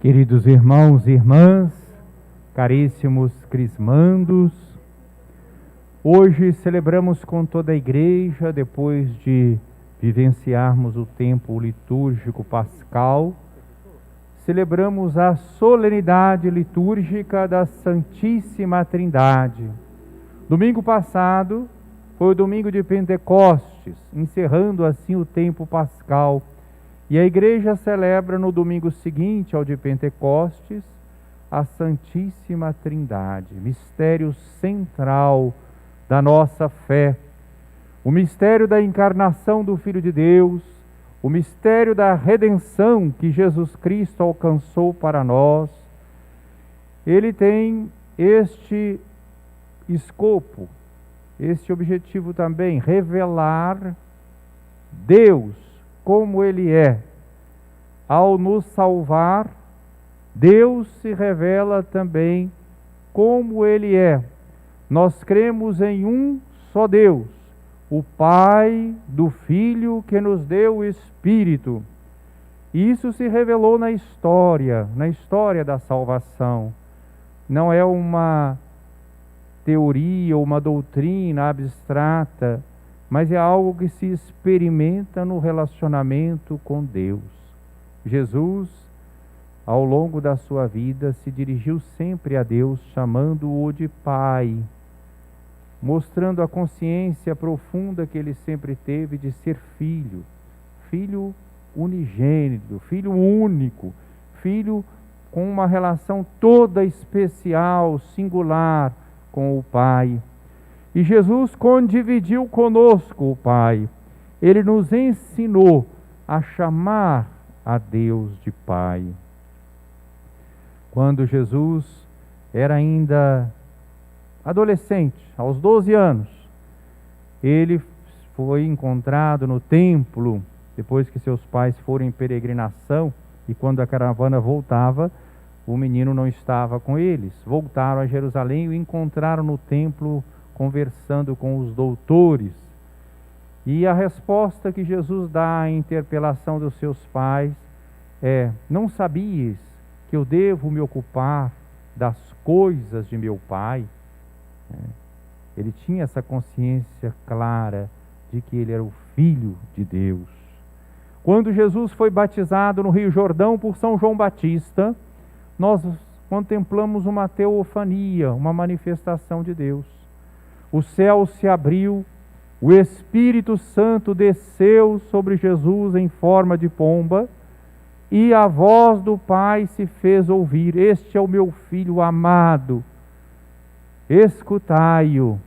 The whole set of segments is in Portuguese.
Queridos irmãos e irmãs, caríssimos crismandos, hoje celebramos com toda a Igreja, depois de vivenciarmos o tempo litúrgico pascal, celebramos a solenidade litúrgica da Santíssima Trindade. Domingo passado foi o domingo de Pentecostes, encerrando assim o tempo pascal. E a Igreja celebra no domingo seguinte ao de Pentecostes a Santíssima Trindade, mistério central da nossa fé. O mistério da encarnação do Filho de Deus, o mistério da redenção que Jesus Cristo alcançou para nós. Ele tem este escopo, este objetivo também, revelar Deus como Ele é. Ao nos salvar, Deus se revela também como Ele é. Nós cremos em um só Deus, o Pai do Filho que nos deu o Espírito. E isso se revelou na história da salvação. Não é uma teoria ou uma doutrina abstrata, mas é algo que se experimenta no relacionamento com Deus. Jesus, ao longo da sua vida, se dirigiu sempre a Deus, chamando-o de Pai, mostrando a consciência profunda que ele sempre teve de ser filho, filho unigênito, filho único, filho com uma relação toda especial, singular com o Pai. E Jesus condividiu conosco o Pai. Ele nos ensinou a chamar a Deus de Pai. Quando Jesus era ainda adolescente, aos 12 anos, ele foi encontrado no templo, depois que seus pais foram em peregrinação, e quando a caravana voltava, o menino não estava com eles. Voltaram a Jerusalém e o encontraram no templo, conversando com os doutores. E a resposta que Jesus dá à interpelação dos seus pais é: não sabias que eu devo me ocupar das coisas de meu Pai? Ele tinha essa consciência clara de que ele era o Filho de Deus. Quando Jesus foi batizado no Rio Jordão por São João Batista, nós contemplamos uma teofania, uma manifestação de Deus. O céu se abriu, o Espírito Santo desceu sobre Jesus em forma de pomba, e a voz do Pai se fez ouvir: este é o meu Filho amado, escutai-o.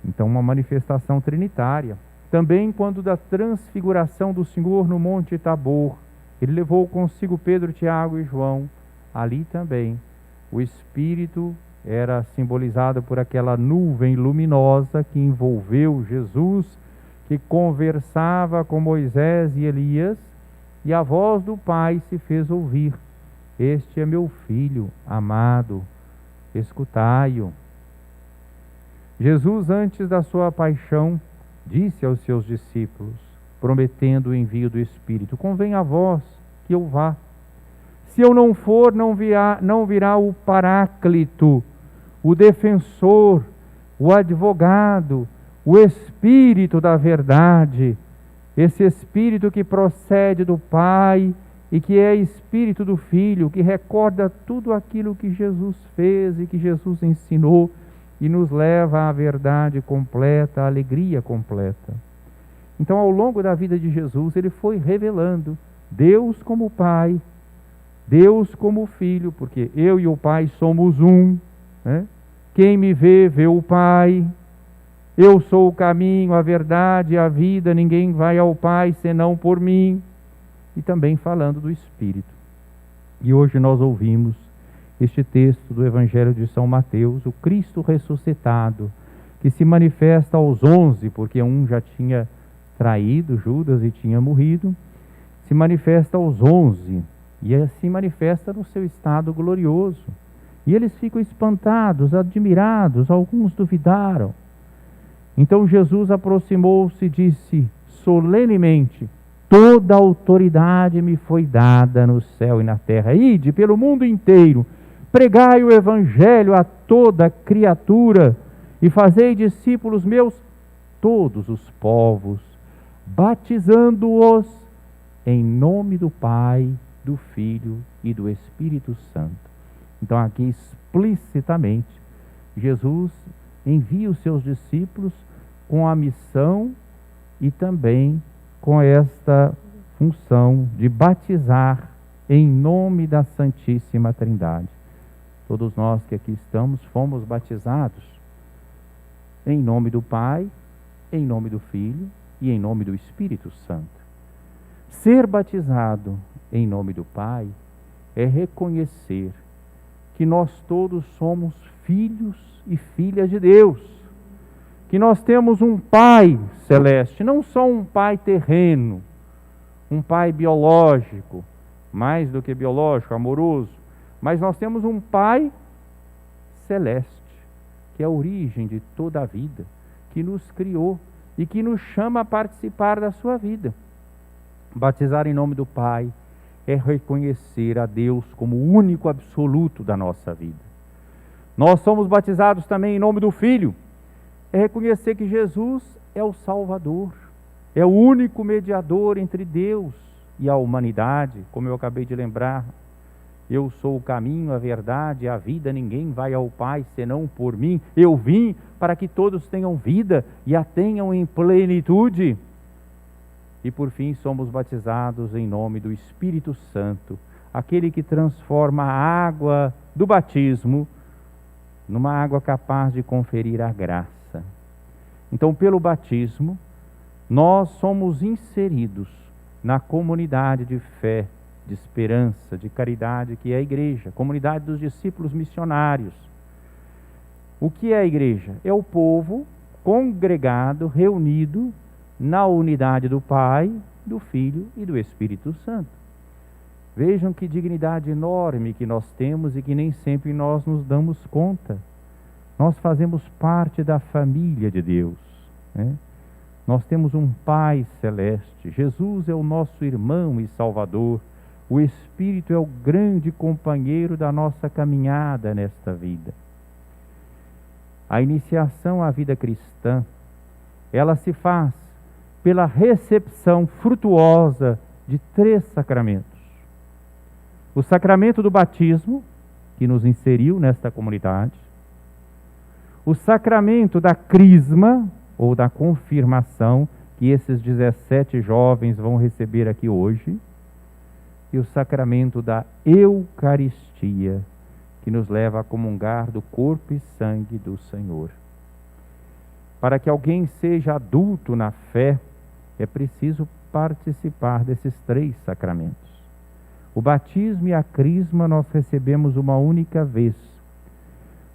Então, uma manifestação trinitária. Também quando da transfiguração do Senhor no Monte Tabor, ele levou consigo Pedro, Tiago e João. Ali também o Espírito era simbolizado por aquela nuvem luminosa que envolveu Jesus, que conversava com Moisés e Elias, e a voz do Pai se fez ouvir: este é meu Filho amado, escutai-o. Jesus, antes da sua paixão, disse aos seus discípulos, prometendo o envio do Espírito: convém a vós que eu vá. Se eu não for, não virá o Paráclito, o defensor, o advogado, o Espírito da verdade, esse Espírito que procede do Pai e que é Espírito do Filho, que recorda tudo aquilo que Jesus fez e que Jesus ensinou e nos leva à verdade completa, à alegria completa. Então, ao longo da vida de Jesus, ele foi revelando Deus como Pai, Deus como Filho, porque eu e o Pai somos um, né? Quem me vê, vê o Pai. Eu sou o caminho, a verdade e a vida, ninguém vai ao Pai senão por mim. E também falando do Espírito. E hoje nós ouvimos este texto do Evangelho de São Mateus, o Cristo ressuscitado, que se manifesta aos 11, porque um já tinha traído Judas e tinha morrido, se manifesta aos 11, e se manifesta no seu estado glorioso. E eles ficam espantados, admirados, alguns Então Jesus aproximou-se e disse solenemente: toda autoridade me foi dada no céu e na terra. Ide pelo mundo inteiro, pregai o evangelho a toda criatura e fazei discípulos meus todos os povos, batizando-os em nome do Pai, do Filho e do Espírito Santo. Então aqui explicitamente Jesus envia os seus discípulos com a missão e também com esta função de batizar em nome da Santíssima Trindade. Todos nós que aqui estamos fomos batizados em nome do Pai, em nome do Filho e em nome do Espírito Santo. Ser batizado em nome do Pai é reconhecer que nós todos somos filhos e filhas de Deus, que nós temos um Pai celeste, não só um Pai terreno, um Pai biológico, mais do que biológico, amoroso, mas nós temos um Pai celeste, que é a origem de toda a vida, que nos criou e que nos chama a participar da sua vida. Batizar em nome do Pai é reconhecer a Deus como o único absoluto da nossa vida. Nós somos batizados também em nome do Filho. É reconhecer que Jesus é o Salvador, é o único mediador entre Deus e a humanidade. Como eu acabei de lembrar, eu sou o caminho, a verdade e a vida, ninguém vai ao Pai senão por mim. Eu vim para que todos tenham vida e a tenham em plenitude. E por fim somos batizados em nome do Espírito Santo, aquele que transforma a água do batismo numa água capaz de conferir a graça. Então, pelo batismo, nós somos inseridos na comunidade de fé, de esperança, de caridade, que é a igreja, comunidade dos discípulos missionários. O que é a igreja? É o povo congregado, reunido na unidade do Pai, do Filho e do Espírito Santo. Vejam que dignidade enorme que nós temos e que nem sempre nós nos damos conta. Nós fazemos parte da família de Deus, né? Nós temos um Pai celeste. Jesus é o nosso irmão e Salvador. O Espírito é o grande companheiro da nossa caminhada nesta vida. A iniciação à vida cristã, ela se faz pela recepção frutuosa de 3 sacramentos. O sacramento do batismo, que nos inseriu nesta comunidade. O sacramento da crisma, ou da confirmação, que esses 17 jovens vão receber aqui hoje. E o sacramento da Eucaristia, que nos leva a comungar do corpo e sangue do Senhor. Para que alguém seja adulto na fé, é preciso participar desses 3 sacramentos. O batismo e a crisma nós recebemos uma única vez,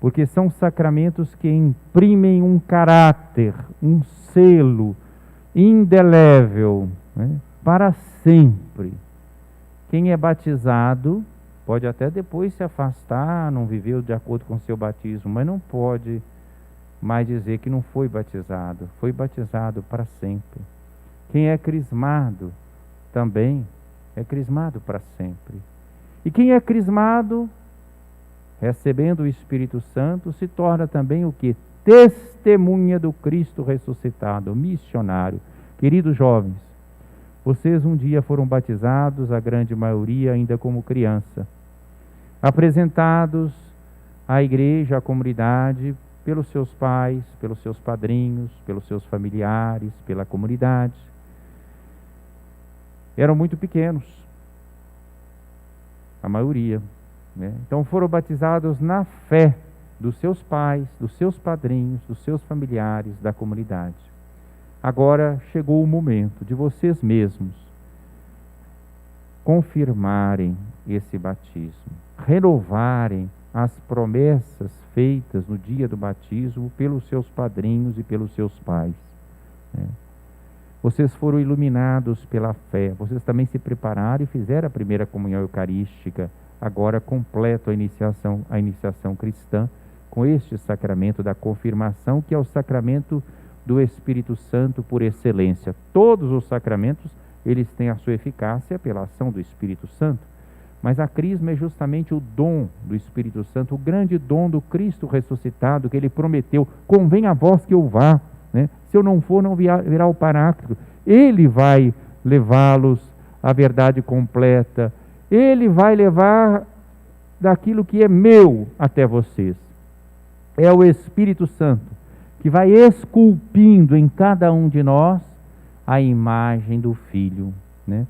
porque são sacramentos que imprimem um caráter, um selo indelével, né, para sempre. Quem é batizado pode até depois se afastar, não viveu de acordo com o seu batismo, mas não pode mais dizer que não foi batizado para sempre. Quem é crismado também é crismado para sempre. E quem é crismado, recebendo o Espírito Santo, se torna também o que? Testemunha do Cristo ressuscitado, missionário. Queridos jovens, vocês um dia foram batizados, a grande maioria ainda como criança, apresentados à igreja, à comunidade, pelos seus pais, pelos seus padrinhos, pelos seus familiares, pela comunidade. Eram muito pequenos, a maioria, né? Então foram batizados na fé dos seus pais, dos seus padrinhos, dos seus familiares, da comunidade. Agora chegou o momento de vocês mesmos confirmarem esse batismo, renovarem as promessas feitas no dia do batismo pelos seus padrinhos e pelos seus pais, né? Vocês foram iluminados pela fé, vocês também se prepararam e fizeram a primeira comunhão eucarística. Agora completo a iniciação cristã com este sacramento da confirmação, que é o sacramento do Espírito Santo por excelência. Todos os sacramentos eles têm a sua eficácia pela ação do Espírito Santo. Mas a crisma é justamente o dom do Espírito Santo, o grande dom do Cristo ressuscitado, que ele prometeu: convém a vós que eu vá, né? Se eu não for, não virá o Paráclito. Ele vai levá-los à verdade completa. Ele vai levar daquilo que é meu até vocês. É o Espírito Santo que vai esculpindo em cada um de nós a imagem do Filho, né?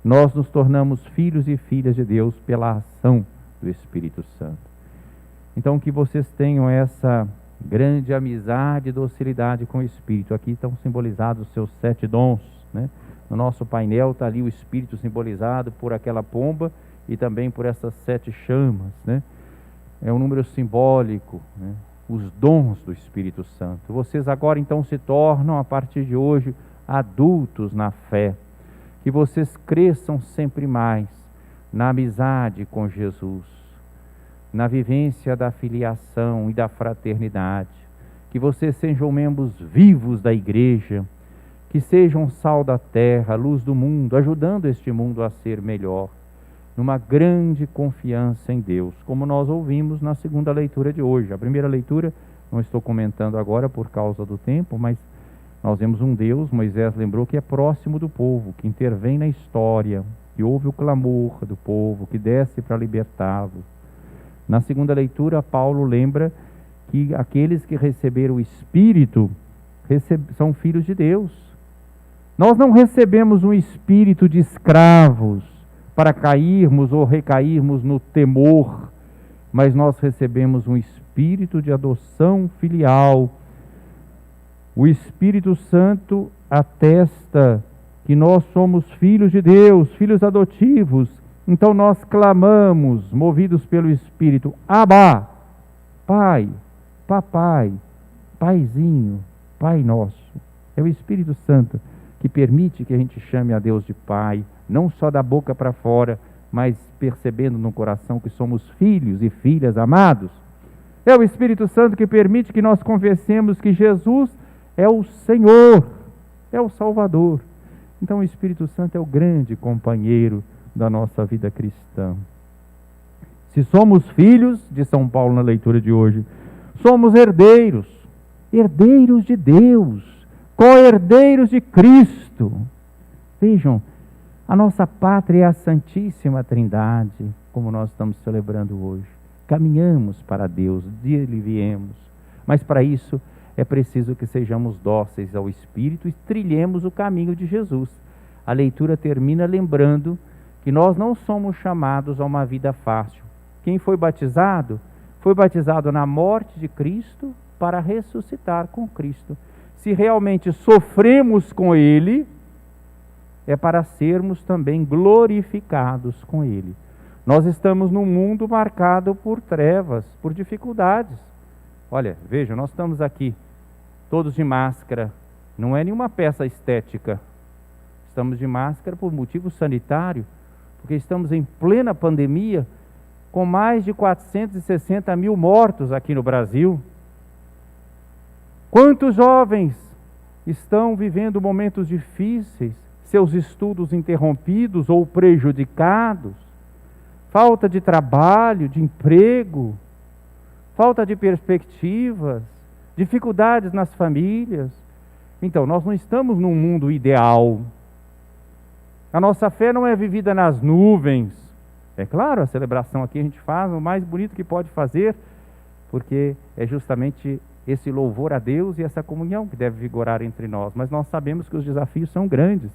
Nós nos tornamos filhos e filhas de Deus pela ação do Espírito Santo. Então, que vocês tenham essa grande amizade e docilidade com o Espírito. Aqui estão simbolizados os seus 7 dons, né? No nosso painel está ali o Espírito simbolizado por aquela pomba e também por essas 7 chamas, né? É um número simbólico, né? Os dons do Espírito Santo. Vocês agora então se tornam, a partir de hoje, adultos na fé. Que vocês cresçam sempre mais na amizade com Jesus, na vivência da filiação e da fraternidade. Que vocês sejam membros vivos da igreja, que sejam sal da terra, luz do mundo, ajudando este mundo a ser melhor, numa grande confiança em Deus, como nós ouvimos na segunda leitura de hoje. A primeira leitura, não estou comentando agora por causa do tempo, mas nós vemos um Deus, Moisés lembrou, que é próximo do povo, que intervém na história, que ouve o clamor do povo, que desce para libertá-lo. Na segunda leitura, Paulo lembra que aqueles que receberam o Espírito são filhos de Deus. Nós não recebemos um espírito de escravos para cairmos ou recairmos no temor, mas nós recebemos um espírito de adoção filial. O Espírito Santo atesta que nós somos filhos de Deus, filhos adotivos. Então nós clamamos, movidos pelo Espírito: Abba, Pai, Papai, Paizinho, Pai nosso. É o Espírito Santo que permite que a gente chame a Deus de Pai, não só da boca para fora, mas percebendo no coração que somos filhos e filhas amados. É o Espírito Santo que permite que nós confessemos que Jesus é o Senhor, é o Salvador. Então o Espírito Santo é o grande companheiro da nossa vida cristã. Se somos filhos, de São Paulo na leitura de hoje, somos herdeiros, herdeiros de Deus, co-herdeiros de Cristo. Vejam, a nossa pátria é a Santíssima Trindade, como nós estamos celebrando hoje. Caminhamos para Deus, dele viemos, mas para isso é preciso que sejamos dóceis ao Espírito e trilhemos o caminho de Jesus. A leitura termina lembrando que nós não somos chamados a uma vida fácil. Quem foi batizado na morte de Cristo para ressuscitar com Cristo. Se realmente sofremos com Ele, é para sermos também glorificados com Ele. Nós estamos num mundo marcado por trevas, por dificuldades. Olha, vejam, nós estamos aqui todos de máscara, não é nenhuma peça estética. Estamos de máscara por motivo sanitário, porque estamos em plena pandemia, com mais de 460 mil mortos aqui no Brasil. Quantos jovens estão vivendo momentos difíceis, seus estudos interrompidos ou prejudicados, falta de trabalho, de emprego, falta de perspectivas, dificuldades nas famílias. Então, nós não estamos num mundo ideal. A nossa fé não é vivida nas nuvens. É claro, a celebração aqui a gente faz o mais bonito que pode fazer, porque é justamente esse louvor a Deus e essa comunhão que deve vigorar entre nós. Mas nós sabemos que os desafios são grandes.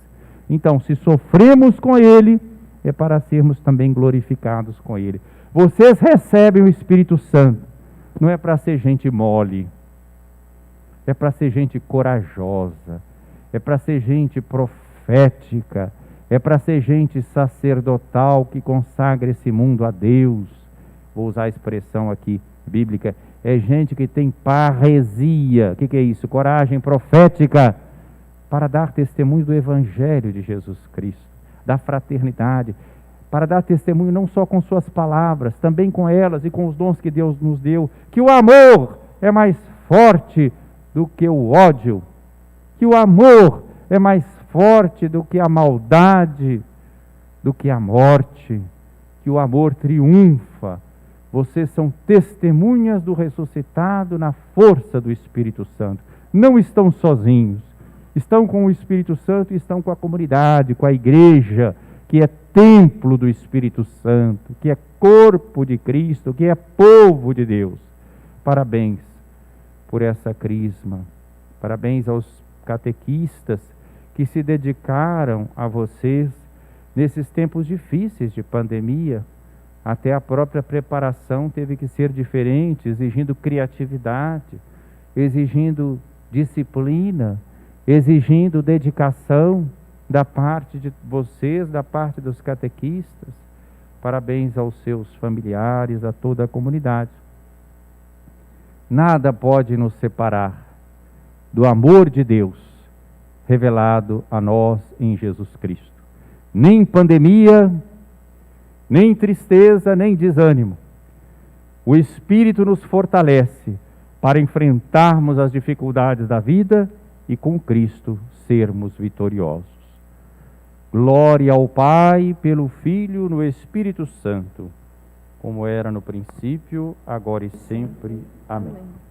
Então, se sofremos com Ele, é para sermos também glorificados com Ele. Vocês recebem o Espírito Santo, não é para ser gente mole, é para ser gente corajosa, é para ser gente profética, é para ser gente sacerdotal que consagra esse mundo a Deus. Vou usar a expressão aqui bíblica, é gente que tem parresia. O que é isso? Coragem profética para dar testemunho do Evangelho de Jesus Cristo, da fraternidade, para dar testemunho não só com suas palavras, também com elas e com os dons que Deus nos deu, que o amor é mais forte do que o ódio, que o amor é mais forte do que a maldade, do que a morte, que o amor triunfa. Vocês são testemunhas do ressuscitado na força do Espírito Santo. Não estão sozinhos, estão com o Espírito Santo e estão com a comunidade, com a igreja, que é templo do Espírito Santo, que é corpo de Cristo, que é povo de Deus. Parabéns por essa crisma. Parabéns aos catequistas que se dedicaram a vocês nesses tempos difíceis de pandemia. Até a própria preparação teve que ser diferente, exigindo criatividade, exigindo disciplina, exigindo dedicação da parte de vocês, da parte dos catequistas. Parabéns aos seus familiares, a toda a comunidade. Nada pode nos separar do amor de Deus revelado a nós em Jesus Cristo. Nem pandemia, nem tristeza, nem desânimo. O Espírito nos fortalece para enfrentarmos as dificuldades da vida e com Cristo sermos vitoriosos. Glória ao Pai, pelo Filho, no Espírito Santo, como era no princípio, agora e sempre. Amém.